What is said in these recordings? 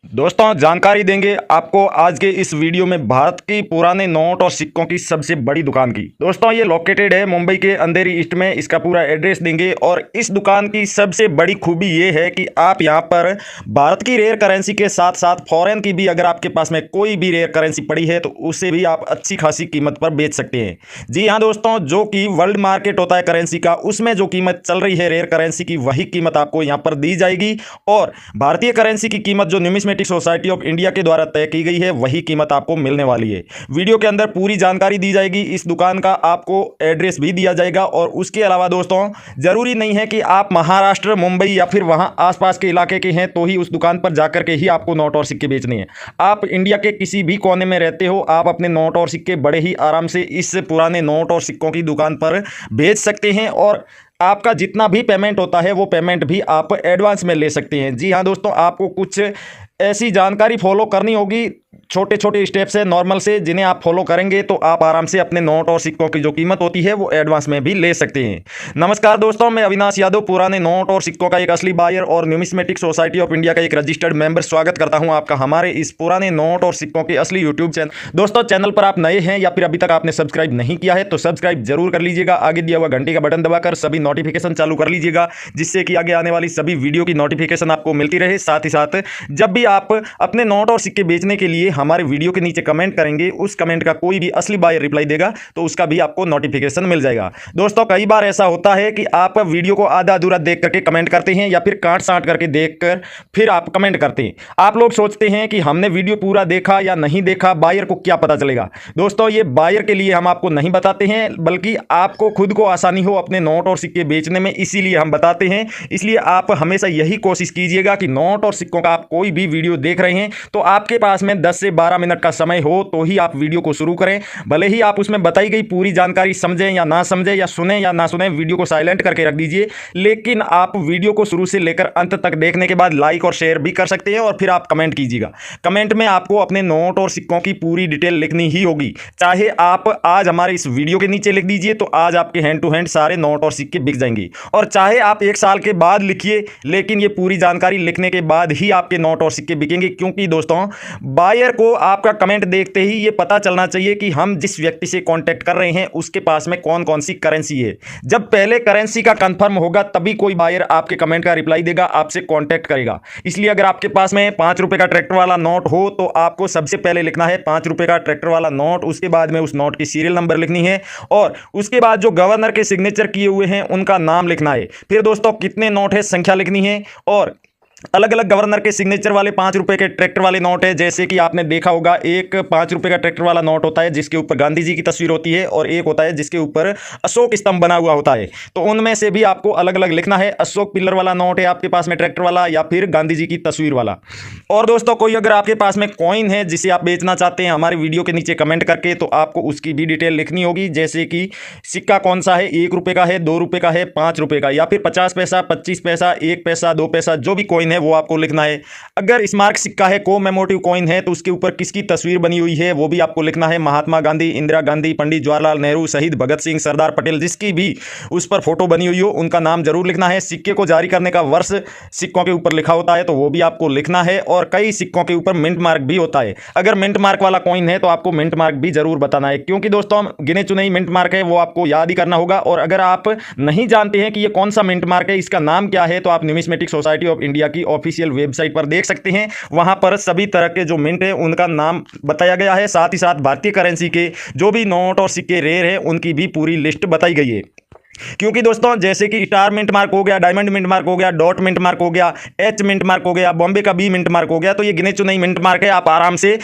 दोस्तों जानकारी देंगे आपको आज के इस वीडियो में भारत की पुराने नोट और सिक्कों की सबसे बड़ी दुकान की। दोस्तों ये लोकेटेड है मुंबई के अंधेरी ईस्ट में। इसका पूरा एड्रेस देंगे और इस दुकान की सबसे बड़ी खूबी ये है कि आप यहां पर भारत की रेयर करेंसी के साथ साथ फॉरेन की भी अगर आपके पास में कोई भी रेयर करेंसी पड़ी है तो उसे भी आप अच्छी खासी कीमत पर बेच सकते हैं। जी हाँ दोस्तों, जो कि वर्ल्ड मार्केट होता है करेंसी का, उसमें जो कीमत चल रही है रेयर करेंसी की वही कीमत आपको यहाँ पर दी जाएगी और भारतीय करेंसी की कीमत जो न्यूमिस्मेटिक सोसाइटी ऑफ इंडिया के द्वारा तय की गई है वही कीमत आपको मिलने वाली है। वीडियो के अंदर पूरी जानकारी दी जाएगी, इस दुकान का आपको एड्रेस भी दिया जाएगा और उसके अलावा दोस्तों जरूरी नहीं है कि आप महाराष्ट्र, मुंबई या फिर वहां आसपास के इलाके के हैं तो ही उस दुकान पर जाकर के ही आपको नोट और सिक्के बेचने हैं। आप इंडिया के किसी भी कोने में रहते हो, आप अपने नोट और सिक्के बड़े ही आराम से इस पुराने नोट और सिक्कों की दुकान पर बेच सकते हैं और आपका जितना भी पेमेंट होता है वो पेमेंट भी आप एडवांस में ले सकते हैं। जी हाँ दोस्तों, आपको कुछ ऐसी जानकारी फॉलो करनी होगी, छोटे छोटे स्टेप्स है नॉर्मल से, जिन्हें आप फॉलो करेंगे तो आप आराम से अपने नोट और सिक्कों की जो कीमत होती है वो एडवांस में भी ले सकते हैं। नमस्कार दोस्तों, मैं अविनाश यादव, पुराने नोट और सिक्कों का एक असली बायर और न्यूमिस्मेटिक सोसाइटी ऑफ इंडिया का एक रजिस्टर्ड मेंबर, स्वागत करता हूं आपका हमारे इस पुराने नोट और सिक्कों के असली यूट्यूब चैनल। दोस्तों चैनल पर आप नए हैं या फिर अभी तक आपने सब्सक्राइब नहीं किया है तो सब्सक्राइब जरूर कर लीजिएगा। आगे दिया हुआ घंटे का बटन दबाकर सभी नोटिफिकेशन चालू कर लीजिएगा, जिससे कि आगे आने वाली सभी वीडियो की नोटिफिकेशन आपको मिलती रहे। साथ ही साथ जब भी आप अपने नोट और सिक्के बेचने के लिए हमारे वीडियो के नीचे कमेंट करेंगे, उस कमेंट का कोई भी असली बायर रिप्लाई देगा तो उसका भी आपको नोटिफिकेशन मिल जाएगा। दोस्तों कई बार ऐसा होता है कि आप वीडियो को आधा अधूरा देख करके कमेंट करते हैं या फिर काट साट करके देखकर फिर आप कमेंट करते हैं। आप लोग सोचते हैं कि हमने वीडियो पूरा देखा या नहीं देखा, बायर को क्या पता चलेगा। दोस्तों ये बायर के लिए हम आपको नहीं बताते हैं, बल्कि आपको खुद को आसानी हो अपने नोट और सिक्के बेचने में, इसीलिए हम बताते हैं। इसलिए आप हमेशा यही कोशिश कीजिएगा कि नोट और सिक्कों का आप कोई भी वीडियो देख रहे हैं तो आपके पास में 10 से 12 मिनट का समय हो तो ही आप वीडियो को शुरू करें। भले ही आप उसमें बताई गई पूरी जानकारी समझें या ना समझें, या सुने या ना सुने, वीडियो को साइलेंट करके रख दीजिए, लेकिन आप वीडियो को शुरू से लेकर अंत तक देखने के बाद लाइक और शेयर भी कर सकते हैं और फिर आप कमेंट कीजिएगा। कमेंट में आपको अपने नोट और सिक्कों की पूरी डिटेल लिखनी ही होगी। चाहे आप आज हमारे इस वीडियो के नीचे लिख दीजिए तो आज आपके हैंड टू हैंड सारे नोट और सिक्के बिक जाएंगे, और चाहे आप 1 साल के बाद लिखिए, लेकिन ये पूरी जानकारी लिखने के बाद ही आपके नोट और सिक्के बिकेंगे। क्योंकि दोस्तों बायर को आपका कमेंट देखते ही ये पता चलना चाहिए कि हम जिस व्यक्ति से कांटेक्ट कर रहे हैं उसके पास में कौन कौन सी करेंसी है। जब पहले करेंसी का कंफर्म होगा तभी कोई बायर आपके कमेंट का रिप्लाई देगा, आपसे कांटेक्ट करेगा। इसलिए अगर आपके पास में 5 रुपए का ट्रैक्टर वाला नोट हो तो आपको सबसे पहले लिखना है 5 रुपए का ट्रैक्टर वाला नोट, उसके बाद में उस नोट की सीरियल नंबर लिखनी है और उसके बाद जो गवर्नर के सिग्नेचर किए हुए हैं उनका नाम लिखना है। फिर दोस्तों कितने नोट है संख्या लिखनी है, और अलग अलग गवर्नर के सिग्नेचर वाले 5 रुपए के ट्रैक्टर वाले नोट है। जैसे कि आपने देखा होगा, एक 5 रुपए का ट्रैक्टर वाला नोट होता है जिसके ऊपर गांधी जी की तस्वीर होती है और एक होता है जिसके ऊपर अशोक स्तंभ बना हुआ होता है। तो उनमें से भी आपको अलग अलग लिखना है। अशोक पिलर वाला नोट है आपके पास में ट्रैक्टर वाला, या फिर गांधी जी की तस्वीर वाला। और दोस्तों कोई अगर आपके पास में कॉइन है जिसे आप बेचना चाहते हैं हमारे वीडियो के नीचे कमेंट करके, तो आपको उसकी भी डिटेल लिखनी होगी। जैसे कि सिक्का कौन सा है, 1 रुपए का है, 2 रुपए का है, 5 रुपए का, या फिर 50 पैसा, 25 पैसा, 1 पैसा, 2 पैसा, जो भी कॉइन है वो आपको लिखना है। अगर स्मारक सिक्का है, कोमेमोरेटिव कॉइन है, तो उसके ऊपर किसकी तस्वीर बनी हुई है वो भी आपको लिखना है। महात्मा गांधी, इंदिरा गांधी, पंडित जवाहरलाल नेहरू, शहीद भगत सिंह, सरदार पटेल, जिसकी भी उस पर फोटो बनी हुई हो उनका नाम जरूर लिखना है। सिक्के को जारी करने का वर्ष सिक्कों के ऊपर लिखा होता है तो वो भी आपको लिखना है, और कई सिक्कों के ऊपर मिंट मार्क भी होता है। अगर मिंट मार्क वाला कॉइन है तो आपको मिंट मार्क भी जरूर बताना है, क्योंकि दोस्तों गिने चुने ही मिंट मार्क है, वो आपको याद ही करना होगा। और अगर आप नहीं जानते हैं कि ये कौन सा मिंट मार्क है, इसका नाम क्या है, तो आप न्यूमिस्मेटिक सोसाइटी ऑफ इंडिया की ऑफिशियल वेबसाइट पर देख सकते हैं। वहां पर सभी तरह के जो मिंट है उनका नाम बताया गया है। साथ ही साथ भारतीय करेंसी के जो भी नोट और सिक्के रेयर है उनकी भी पूरी लिस्ट बताई गई है। क्योंकि दोस्तों जैसे कि स्टार मिंट मार्क हो गया, डायमंड मिंट मार्क हो गया, डॉट मिंट मार्क हो गया, एच मिंट मार्क हो गया, बॉम्बे का बी मिंट मार्क हो गया, तो ये गिने चुने मिंट मार्क है। आप आराम से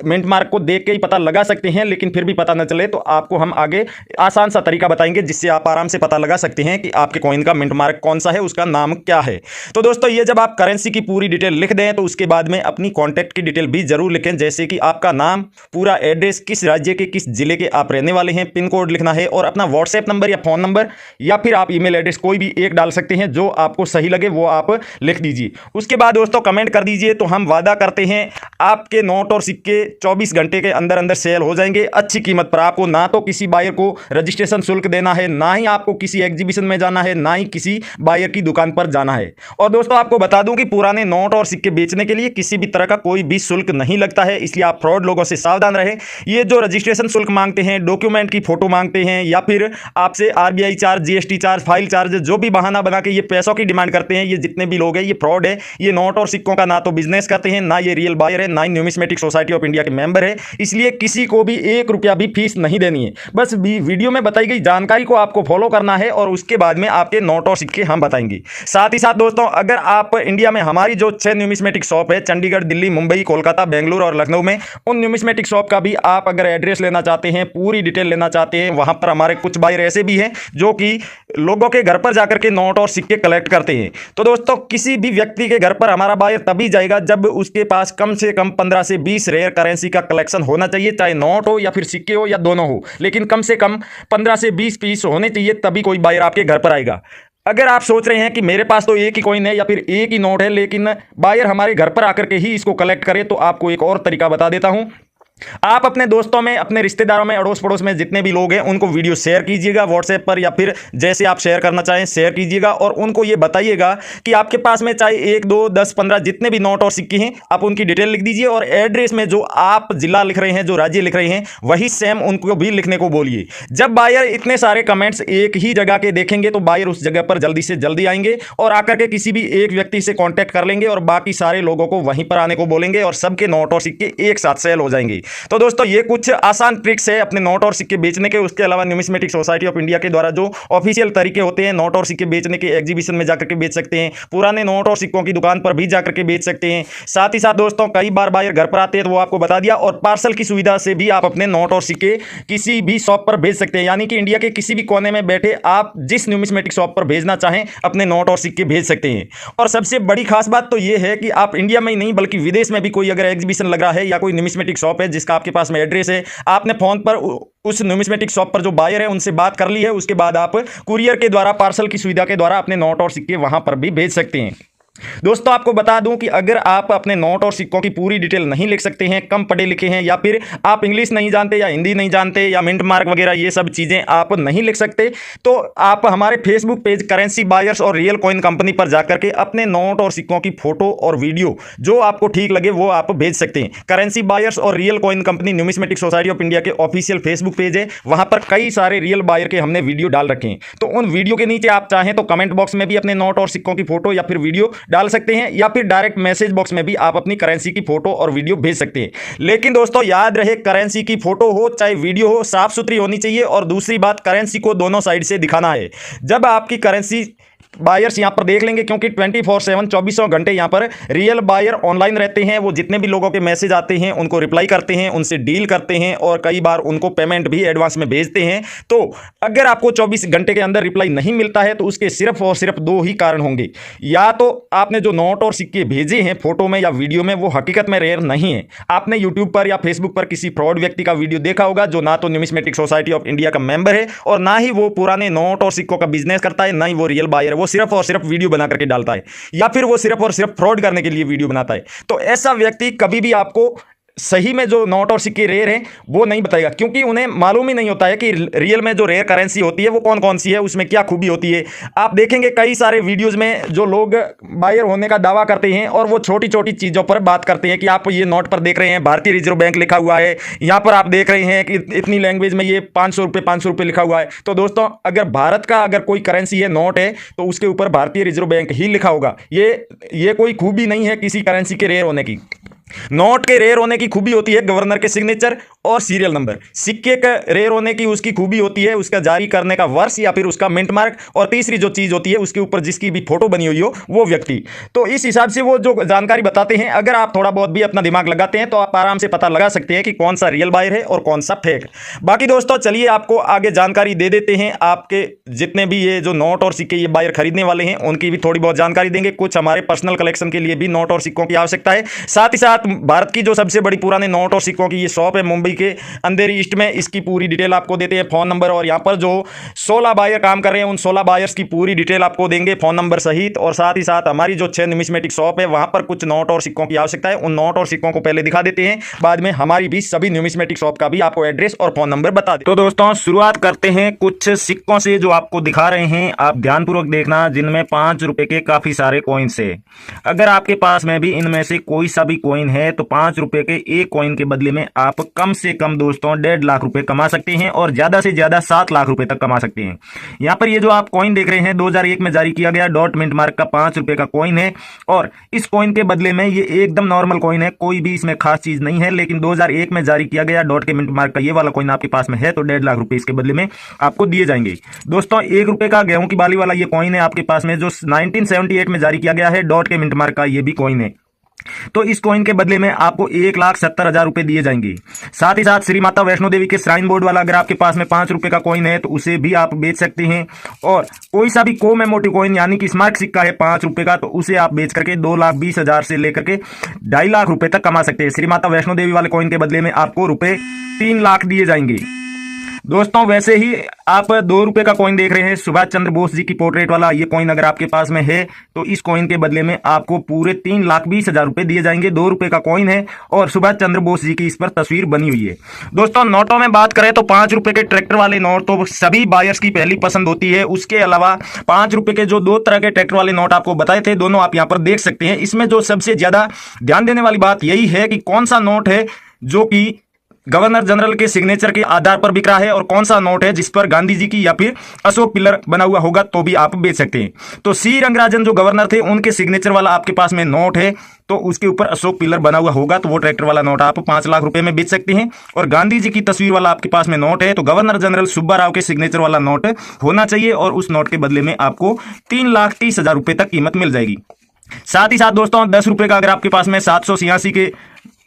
मिंट मार्क को देख के ही पता लगा सकते हैं, लेकिन फिर भी पता न चले तो आपको हम आगे आसान सा तरीका बताएंगे जिससे आप आराम से पता लगा सकते हैं कि आपके कॉइन का मिंट मार्क कौन सा है, उसका नाम क्या है। तो दोस्तों ये जब आप करेंसी की पूरी डिटेल लिख दें तो उसके बाद में अपनी कॉन्टैक्ट की डिटेल भी जरूर लिखें। जैसे कि आपका नाम, पूरा एड्रेस, किस राज्य के किस जिले के आप रहने वाले हैं, पिन कोड लिखना है, और अपना व्हाट्सएप नंबर या फ़ोन नंबर या फिर आप ईमेल एड्रेस कोई भी एक डाल सकते हैं, जो आपको सही लगे वो आप लिख दीजिए। उसके बाद दोस्तों कमेंट कर दीजिए, तो हम वादा करते हैं आपके नोट और सिक्के 24 घंटे के अंदर अंदर सेल हो जाएंगे अच्छी कीमत पर। आपको ना तो किसी बायर को रजिस्ट्रेशन शुल्क देना है, ना ही आपको किसी एग्जीबिशन में जाना है, ना ही किसी बायर की दुकान पर जाना है। और दोस्तों आपको बता दूं कि पुराने नोट और सिक्के बेचने के लिए किसी भी तरह का कोई भी शुल्क नहीं लगता है, इसलिए आप फ्रॉड लोगों से सावधान रहें। ये जो रजिस्ट्रेशन शुल्क मांगते हैं, डॉक्यूमेंट की फोटो मांगते हैं, या फिर आपसे RBI charge, GST charge, file charge, जो भी बहाना बना के ये पैसों की डिमांड करते हैं, ये जितने भी लोग हैं ये फ्रॉड है। ये नोट और सिक्कों का ना तो बिजनेस करते हैं, ना ये रियल बायर है, ना ही न्यूमिस्मेटिक सोसाइटी ऑफ इंडिया के मेंबर है। इसलिए किसी को भी 1 रुपया भी फीस नहीं देनी है। बस वीडियो में बताई गई जानकारी को आपको फॉलो करना है और उसके बाद में आपके नोट और सिक्के हम बताएंगे। साथ ही साथ दोस्तों अगर आप इंडिया में हमारी जो 6 न्यूमिस्मेटिक शॉप है चंडीगढ़, दिल्ली, मुंबई, कोलकाता, बेंगलुरु और लखनऊ में, उन न्यूमिस्मेटिक शॉप का भी आप अगर एड्रेस लेना चाहते हैं, पूरी डिटेल लेना चाहते हैं, वहां पर हमारे कुछ बायर ऐसे भी हैं जो कि लोगों के घर पर जाकर के नोट और सिक्के कलेक्ट करते हैं। तो दोस्तों किसी भी व्यक्ति के घर पर हमारा बायर तभी जाएगा जब उसके पास कम से कम 15 से 20 रेयर करेंसी का कलेक्शन होना चाहिए, चाहे नोट हो या फिर सिक्के हो या दोनों हो, लेकिन कम से कम 15 से 20 पीस होने चाहिए, तभी कोई बायर आपके घर पर आएगा। अगर आप सोच रहे हैं कि मेरे पास तो एक ही कॉइन है या फिर एक ही नोट है, लेकिन बायर हमारे घर पर आकर के ही इसको कलेक्ट करे, तो आपको एक और तरीका बता देता हूं। आप अपने दोस्तों में, अपने रिश्तेदारों में, अड़ोस पड़ोस में जितने भी लोग हैं उनको वीडियो शेयर कीजिएगा व्हाट्सएप पर, या फिर जैसे आप शेयर करना चाहें शेयर कीजिएगा, और उनको ये बताइएगा कि आपके पास में चाहे 1, 2, 10, 15 जितने भी नोट और सिक्के हैं आप उनकी डिटेल लिख दीजिए, और एड्रेस में जो आप जिला लिख रहे हैं, जो राज्य लिख रहे हैं, वही सेम उनको भी लिखने को बोलिए। जब बायर इतने सारे कमेंट्स एक ही जगह के देखेंगे तो बायर उस जगह पर जल्दी से जल्दी आएंगे और आकर के किसी भी एक व्यक्ति से कॉन्टैक्ट कर लेंगे और बाकी सारे लोगों को वहीं पर आने को बोलेंगे और सबके नोट और सिक्के एक साथ सेल हो जाएंगे। तो दोस्तों ये कुछ आसान ट्रिक्स है अपने नोट और सिक्के बेचने के। उसके अलावा न्यूमिस्मेटिक सोसाइटी ऑफ इंडिया के द्वारा जो ऑफिशियल तरीके होते हैं नोट और सिक्के बेचने के, एग्जीबिशन में जाकर के बेच सकते हैं, पुराने नोट और सिक्कों की दुकान पर भी जाकर के बेच सकते हैं। साथ ही साथ दोस्तों कई बार बायर घर पर आते हैं तो वो आपको बता दिया, और पार्सल की सुविधा से भी आप अपने नोट और सिक्के किसी भी शॉप पर भेज सकते हैं, यानी कि इंडिया के किसी भी कोने में बैठे आप जिस न्यूमिस्मेटिक शॉप पर भेजना चाहें अपने नोट और सिक्के भेज सकते हैं। और सबसे बड़ी खास बात तो ये है कि आप इंडिया में ही नहीं बल्कि विदेश में भी कोई अगर एग्जीबिशन लग रहा है या कोई न्यूमिस्मेटिक शॉप है जिसका आपके पास में एड्रेस है, आपने फोन पर उस न्यूमिस्मेटिक शॉप पर जो बायर है उनसे बात कर ली है, उसके बाद आप कुरियर के द्वारा, पार्सल की सुविधा के द्वारा अपने नोट और सिक्के वहां पर भी भेज सकते हैं। दोस्तों आपको बता दूं कि अगर आप अपने नोट और सिक्कों की पूरी डिटेल नहीं लिख सकते हैं, कम पढ़े लिखे हैं, या फिर आप इंग्लिश नहीं जानते या हिंदी नहीं जानते या मिंट मार्क वगैरह ये सब चीज़ें आप नहीं लिख सकते, तो आप हमारे फेसबुक पेज करेंसी बायर्स और रियल कॉइन कंपनी पर जाकर के अपने नोट और सिक्कों की फोटो और वीडियो जो आपको ठीक लगे वो आप भेज सकते हैं। करेंसी बायर्स और real coin company numismatic society of India के ऑफिशियल फेसबुक पेज है, वहां पर कई सारे रियल बायर के हमने वीडियो डाल रखे हैं। तो उन वीडियो के नीचे आप चाहें तो कमेंट बॉक्स में भी अपने नोट और सिक्कों की फोटो या फिर वीडियो डाल सकते हैं, या फिर डायरेक्ट मैसेज बॉक्स में भी आप अपनी करेंसी की फोटो और वीडियो भेज सकते हैं। लेकिन दोस्तों याद रहे, करेंसी की फोटो हो चाहे वीडियो हो साफ सुथरी होनी चाहिए, और दूसरी बात करेंसी को दोनों साइड से दिखाना है। जब आपकी करेंसी बायर्स यहां पर देख लेंगे, क्योंकि 24/7 2400 घंटे यहां पर रियल बायर ऑनलाइन रहते हैं, वो जितने भी लोगों के मैसेज आते हैं उनको रिप्लाई करते हैं, उनसे डील करते हैं और कई बार उनको पेमेंट भी एडवांस में भेजते हैं। तो अगर आपको 24 घंटे के अंदर रिप्लाई नहीं मिलता है तो उसके सिर्फ और सिर्फ 2 ही कारण होंगे। या तो आपने जो नोट और सिक्के भेजे हैं फोटो में या वीडियो में वो हकीकत में रेयर नहीं है, आपने यूट्यूब पर या फेसबुक पर किसी फ्रॉड व्यक्ति का वीडियो देखा होगा जो ना तो न्यूमिस्मेटिक सोसाइटी ऑफ इंडिया का मेंबर है और ना ही वो पुराने नोट और सिक्कों का बिजनेस करता है, ना ही वो रियल बायर है, वो सिर्फ और सिर्फ वीडियो बना करके डालता है, या फिर वो सिर्फ और सिर्फ फ्रॉड करने के लिए वीडियो बनाता है। तो ऐसा व्यक्ति कभी भी आपको सही में जो नोट और सिक्के रेयर हैं वो नहीं बताएगा, क्योंकि उन्हें मालूम ही नहीं होता है कि रियल में जो रेयर करेंसी होती है वो कौन कौन सी है, उसमें क्या खूबी होती है। आप देखेंगे कई सारे वीडियोस में जो लोग बायर होने का दावा करते हैं और वो छोटी छोटी चीज़ों पर बात करते हैं कि आप ये नोट पर देख रहे हैं भारतीय रिजर्व बैंक लिखा हुआ है, यहाँ पर आप देख रहे हैं कि इतनी लैंग्वेज में ये 500 रुपये लिखा हुआ है। तो दोस्तों अगर भारत का अगर कोई करेंसी है, नोट है, तो उसके ऊपर भारतीय रिजर्व बैंक ही लिखा होगा। ये कोई खूबी नहीं है किसी करेंसी के रेयर होने की। नोट के रेयर होने की खूबी होती है गवर्नर के सिग्नेचर और सीरियल नंबर। सिक्के का रेयर होने की उसकी खूबी होती है उसका जारी करने का वर्ष या फिर उसका मिंट मार्क, और तीसरी जो चीज़ होती है उसके ऊपर जिसकी भी फोटो बनी हुई हो वो व्यक्ति। तो इस हिसाब से वो जो जानकारी बताते हैं, अगर आप थोड़ा बहुत भी अपना दिमाग लगाते हैं तो आप आराम से पता लगा सकते हैं कि कौन सा रियल बायर है और कौन सा फेक। बाकी दोस्तों चलिए आपको आगे जानकारी दे देते हैं, आपके जितने भी ये जो नोट और सिक्के ये बायर खरीदने वाले हैं उनकी भी थोड़ी बहुत जानकारी देंगे। कुछ हमारे पर्सनल कलेक्शन के लिए भी नोट और सिक्कों की आवश्यकता है। साथ ही साथ साथ भारत की जो सबसे बड़ी पुराने नोट और सिक्कों की ये शॉप है मुंबई के अंधेरी ईस्ट में, इसकी पूरी डिटेल आपको देते हैं, फ़ोन नंबर, और यहाँ पर जो 16 बायर काम कर रहे हैं उन 16 बायर्स की पूरी डिटेल आपको देंगे फ़ोन नंबर सहित। और साथ ही साथ हमारी जो 6 न्यूमिस्मेटिक शॉप है वहाँ पर कुछ नोट और सिक्कों की आवश्यकता है, उन नोट और सिक्कों को पहले दिखा देते हैं, बाद में हमारी भी सभी न्यूमिस्मेटिक शॉप का भी आपको एड्रेस और फ़ोन नंबर बता दें। तो दोस्तों शुरुआत करते हैं कुछ सिक्कों से जो आपको दिखा रहे हैं, आप ध्यानपूर्वक देखना, जिनमें 5 रुपए के काफ़ी सारे कॉइन्स है। अगर आपके पास में भी इनमें से कोई सा भी कॉइन है तो 5 रुपए के एक कॉइन के बदले में आप कम से कम दोस्तों 1.5 लाख रुपए कमा सकते हैं और ज्यादा से ज्यादा 7 लाख रुपए तक कमा सकते हैं। यहाँ पर ये जो आप कॉइन देख रहे हैं 2001 में जारी किया गया डॉट मिंट मार्क का 5 रुपए का कॉइन है, और इस कॉइन के बदले में ये एकदम नॉर्मल कॉइन है, कोई भी इसमें खास चीज नहीं है, लेकिन 2001 में जारी किया गया डॉट के मिंट मार्क का ये वाला कॉइन आपके पास में है तो 1.5 लाख रुपए इसके बदले में आपको दिए जाएंगे। दोस्तों 1 रुपए का गेहूं की बाली वाला ये कॉइन है आपके पास में, जो 1978 में जारी किया गया है डॉट के मिंट मार्क का ये भी कॉइन है, तो इस कॉइन के बदले में आपको 1,70,000 रुपए दिए जाएंगे। साथ ही साथ श्री माता वैष्णो देवी के श्राइन बोर्ड वाला अगर आपके पास में 5 रुपए का कॉइन है तो उसे भी आप बेच सकते हैं, और कोई सा भी कोमेमोटिव कॉइन यानी कि स्मारक सिक्का है 5 रुपए का तो उसे आप बेच करके 2,20,000 से लेकर के 2.5 लाख रुपए तक कमा सकते हैं। श्री माता वैष्णो देवी वाले कॉइन के बदले में आपको रुपए 3 लाख दिए जाएंगे। दोस्तों वैसे ही आप 2 रुपए का कॉइन देख रहे हैं सुभाष चंद्र बोस जी की पोर्ट्रेट वाला, ये कॉइन अगर आपके पास में है तो इस कॉइन के बदले में आपको पूरे 3,20,000 रुपए दिए जाएंगे। 2 रुपए का कॉइन है और सुभाष चंद्र बोस जी की इस पर तस्वीर बनी हुई है। दोस्तों नोटों में बात करें तो 5 रुपए के ट्रैक्टर वाले नोट तो सभी बायर्स की पहली पसंद होती है। उसके अलावा 5 रुपए के जो 2 तरह के ट्रैक्टर वाले नोट आपको बताए थे, दोनों आप यहाँ पर देख सकते हैं। इसमें जो सबसे ज्यादा ध्यान देने वाली बात यही है कि कौन सा नोट है जो कि गवर्नर जनरल के सिग्नेचर के आधार पर बिक रहा है और कौन सा नोट है जिस पर गांधी जी की या फिर अशोक पिलर बना हुआ होगा तो भी आप बेच सकते हैं। तो सी रंगराजन जो गवर्नर थे उनके सिग्नेचर वाला आपके पास में नोट है तो उसके ऊपर अशोक पिलर बना हुआ होगा तो वो ट्रैक्टर वाला नोट आप 5 लाख रुपए में बेच सकते हैं। और गांधी जी की तस्वीर वाला आपके पास में नोट है तो गवर्नर जनरल सुब्बा राव के सिग्नेचर वाला नोट होना चाहिए और उस नोट के बदले में आपको 3,30,000 रुपए तक कीमत मिल जाएगी। साथ ही साथ दोस्तों 10 रुपए का अगर आपके पास में 786 के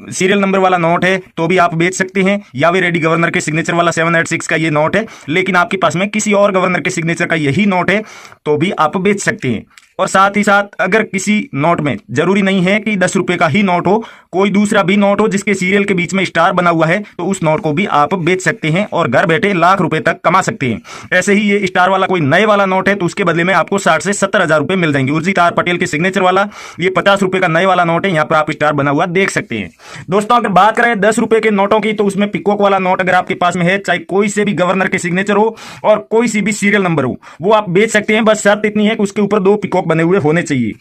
सीरियल नंबर वाला नोट है तो भी आप बेच सकते हैं, या वे रेडी गवर्नर के सिग्नेचर वाला 786 का ये नोट है लेकिन आपके पास में किसी और गवर्नर के सिग्नेचर का यही नोट है तो भी आप बेच सकते हैं। और साथ ही साथ अगर किसी नोट में जरूरी नहीं है कि 10 रुपए का ही नोट हो, कोई दूसरा भी नोट हो जिसके सीरियल के बीच में स्टार बना हुआ है तो उस नोट को भी आप बेच सकते हैं और घर बैठे लाख रुपए तक कमा सकते हैं। ऐसे ही ये स्टार वाला कोई नए वाला नोट है तो उसके बदले में आपको 60 से 70,000 रुपए मिल जाएंगे। उर्जित आर पटेल के सिग्नेचर वाला ये 50 रुपए का नए वाला नोट है, यहाँ पर आप स्टार बना हुआ देख सकते हैं। दोस्तों अगर बात करें 10 रुपए के नोटों की तो उसमें पिकॉक वाला नोट अगर आपके पास में है, चाहे कोई से भी गवर्नर के सिग्नेचर हो और कोई सी भी सीरियल नंबर हो, वो आप बेच सकते हैं। बस शर्त इतनी है कि उसके ऊपर 2 पिकॉक बने हुए होने चाहिए।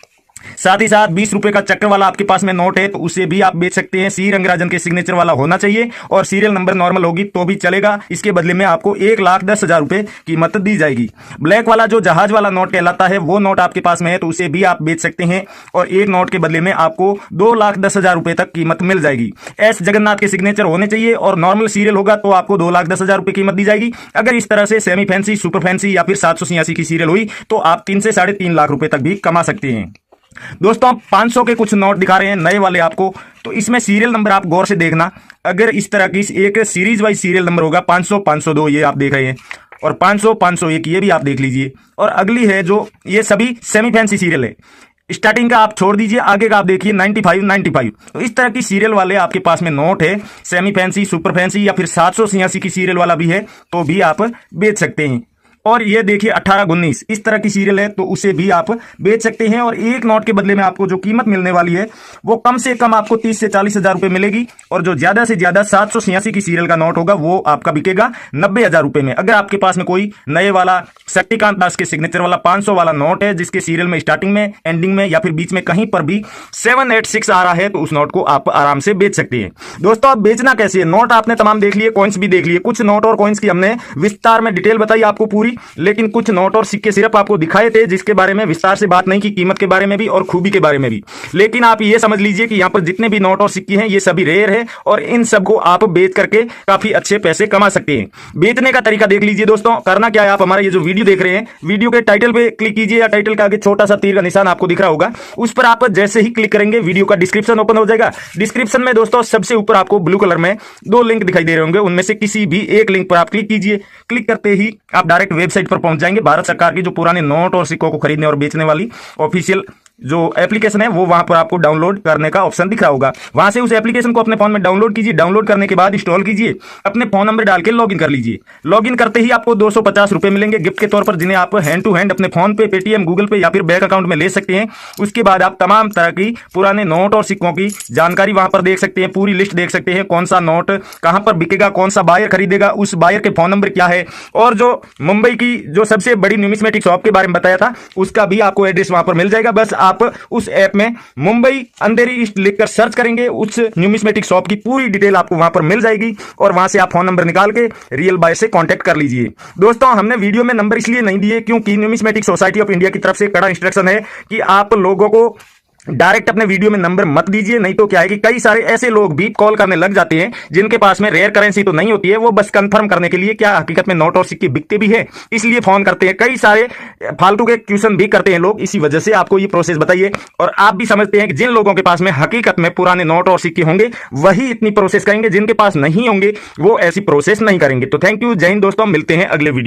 साथ ही साथ 20 रुपए का चक्कर वाला आपके पास में नोट है तो उसे भी आप बेच सकते हैं। सी रंगराजन के सिग्नेचर वाला होना चाहिए और सीरियल नंबर नॉर्मल होगी तो भी चलेगा। इसके बदले में आपको 1,10,000 रुपए कीमत दी जाएगी। ब्लैक वाला जो जहाज वाला नोट कहलाता है वो नोट आपके पास में है तो उसे भी आप बेच सकते हैं और एक नोट के बदले में आपको 2,10,000 रुपए तक कीमत मिल जाएगी। एस जगन्नाथ के सिग्नेचर होने चाहिए और नॉर्मल सीरियल होगा तो आपको 2,10,000 रुपए कीमत दी जाएगी। अगर इस तरह से सेमी फैंसी, सुपर फैंसी या फिर 786 की सीरियल हुई तो आप 3 से 3.5 लाख रुपए तक भी कमा सकते हैं। दोस्तों 500 के कुछ नोट दिखा रहे हैं नए वाले आपको, तो इसमें सीरियल नंबर आप गौर से देखना। अगर इस तरह की एक सीरीज वाइज सीरियल नंबर होगा 500, 502 ये आप देख रहे हैं और 500, 501 ये भी आप देख लीजिए। और अगली है जो ये सभी सेमी फैंसी सीरियल है, स्टार्टिंग का आप छोड़ दीजिए, आगे का आप देखिए 95, 95। तो इस तरह की सीरियल वाले आपके पास में नोट है, सेमी फैंसी, सुपर फैंसी या फिर 786 की सीरियल वाला भी है तो भी आप बेच सकते हैं। और ये देखिए 1819 इस तरह की सीरियल है तो उसे भी आप बेच सकते हैं। और एक नोट के बदले में आपको जो कीमत मिलने वाली है वो कम से कम आपको 30 से 40,000 रुपए मिलेगी और जो ज्यादा से ज्यादा 786 की सीरियल का नोट होगा वो आपका बिकेगा 90,000 रुपए में। अगर आपके पास में कोई नए वाला शक्तिकांत दास के सिग्नेचर वाला 500 वाला नोट है जिसके सीरियल में स्टार्टिंग में, एंडिंग में या फिर बीच में कहीं पर भी 786 आ रहा है तो उस नोट को आप आराम से बेच सकते हैं। दोस्तों आप बेचना कैसे है, नोट आपने तमाम देख लिए, कॉइन्स भी देख लिए। कुछ नोट और कॉइन्स की हमने विस्तार में डिटेल बताई आपको पूरी, लेकिन कुछ नोट और सिक्के सिर्फ आपको दिखाए थे जिसके बारे में विस्तार से बात नहीं की, कीमत के बारे में भी और खूबी के बारे में भी। लेकिन आप ये समझ लीजिए कि यहाँ पर जितने भी नोट और सिक्के हैं ये सभी रेयर है और इन सबको आप बेच करके काफी अच्छे पैसे कमा सकते हैं। बेचने का तरीका देख लीजिए दोस्तों। करना क्या है, आप हमारा ये जो वीडियो देख रहे हैं, वीडियो के टाइटल पे क्लिक कीजिए या टाइटल के आगे छोटा सा तीर का निशान आपको दिख रहा होगा, उस पर आप जैसे ही क्लिक करेंगे वीडियो का डिस्क्रिप्शन ओपन हो जाएगा। डिस्क्रिप्शन में दोस्तों सबसे ऊपर आपको ब्लू कलर में 2 लिंक दिखाई दे रहे होंगे, उनमें से किसी भी एक लिंक पर आप क्लिक कीजिए। क्लिक करते ही आप डायरेक्ट वेबसाइट पर पहुंच जाएंगे, भारत सरकार की जो पुराने नोट और सिक्कों को खरीदने और बेचने वाली ऑफिशियल जो एप्लीकेशन है वो वहां पर आपको डाउनलोड करने का ऑप्शन दिख रहा होगा। वहां से उस एप्लीकेशन को अपने फोन में डाउनलोड कीजिए। डाउनलोड करने के बाद इंस्टॉल कीजिए, अपने फोन नंबर डाल के लॉगिन कर लीजिए। लॉगिन करते ही आपको 250 रुपए मिलेंगे गिफ्ट के तौर पर, जिन्हें आप हैंड टू हैंड अपने फोन पे, पेटीएम, गूगल पे या फिर बैंक अकाउंट में ले सकते हैं। उसके बाद आप तमाम तरह की पुराने नोट और सिक्कों की जानकारी वहां पर देख सकते हैं, पूरी लिस्ट देख सकते हैं, कौन सा नोट कहां पर बिकेगा, कौन सा बायर खरीदेगा, उस बायर के फोन नंबर क्या है, और जो मुंबई की जो सबसे बड़ी न्यूमिस्मेटिक शॉप के बारे में बताया था उसका भी आपको एड्रेस वहां पर मिल जाएगा। बस आप उस ऐप में मुंबई अंधेरी ईस्ट लिखकर सर्च करेंगे, उस न्यूमिस्मेटिक शॉप की पूरी डिटेल आपको वहां पर मिल जाएगी और वहां से आप फोन नंबर निकाल के रियल बायर से कांटेक्ट कर लीजिए। दोस्तों, हमने वीडियो में नंबर इसलिए नहीं दिए क्योंकि न्यूमिस्मेटिक सोसाइटी ऑफ इंडिया की तरफ से कड़ा इंस्ट्रक्शन है कि आप लोगों को डायरेक्ट अपने वीडियो में नंबर मत दीजिए, नहीं तो क्या है कि कई सारे ऐसे लोग भी कॉल करने लग जाते हैं जिनके पास में रेयर करेंसी तो नहीं होती है, वो बस कंफर्म करने के लिए क्या हकीकत में नोट और सिक्के बिकते भी है इसलिए फोन करते हैं। कई सारे फालतू के क्वेश्चन भी करते हैं लोग, इसी वजह से आपको ये प्रोसेस बताइए। और आप भी समझते हैं कि जिन लोगों के पास में हकीकत में पुराने नोट और सिक्के होंगे वही इतनी प्रोसेस करेंगे, जिनके पास नहीं होंगे वो ऐसी प्रोसेस नहीं करेंगे। तो थैंक यू, जय हिंद दोस्तों, मिलते हैं अगले वीडियो।